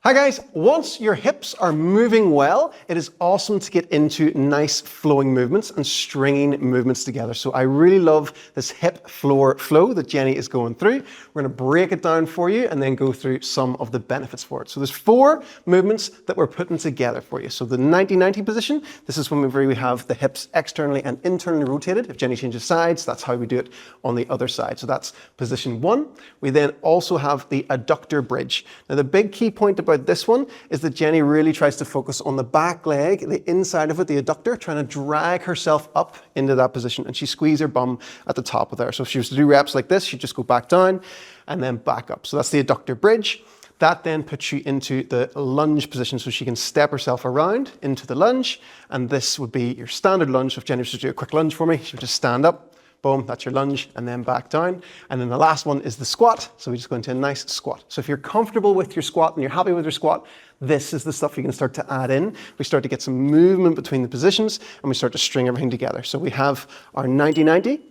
Hi guys, once your hips are moving well, it is awesome to get into nice flowing movements and stringing movements together. So I really love this hip floor flow that Jenny is going through. We're going to break it down for you and then go through some of the benefits for it. So there's 4 movements that we're putting together for you. So the 90-90 position, this is when we have the hips externally and internally rotated. If Jenny changes sides, that's how we do it on the other side. So that's position 1. We then also have the adductor bridge. Now the big key point about this one is that Jenny really tries to focus on the back leg, the inside of it, the adductor, trying to drag herself up into that position, and she squeezes her bum at the top of there. So if she was to do reps like this, she'd just go back down and then back up. So that's the adductor bridge. That then puts you into the lunge position, so she can step herself around into the lunge, and this would be your standard lunge. So if Jenny was to do a quick lunge for me, she would just stand up. Boom, that's your lunge, and then back down. And then the last one is the squat. So we just go into a nice squat. So if you're comfortable with your squat and you're happy with your squat, this is the stuff you can start to add in. We start to get some movement between the positions, and we start to string everything together. So we have our 90-90,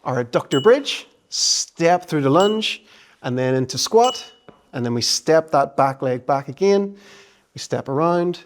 our adductor bridge, step through the lunge, and then into squat, and then we step that back leg back again. We step around,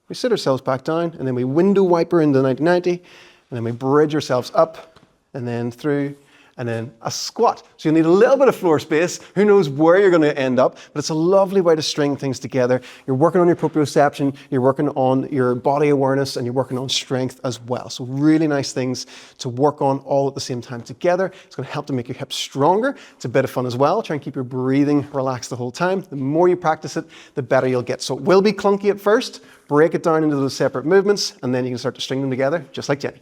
we sit ourselves back down, and then we window wiper into 90-90, and then we bridge ourselves up, and then through, and then a squat. So you'll need a little bit of floor space. Who knows where you're going to end up, but it's a lovely way to string things together. You're working on your proprioception, you're working on your body awareness, and you're working on strength as well. So really nice things to work on all at the same time together. It's going to help to make your hips stronger. It's a bit of fun as well. Try and keep your breathing relaxed the whole time. The more you practice it, the better you'll get. So it will be clunky at first. Break it down into those separate movements, and then you can start to string them together, just like Jenny.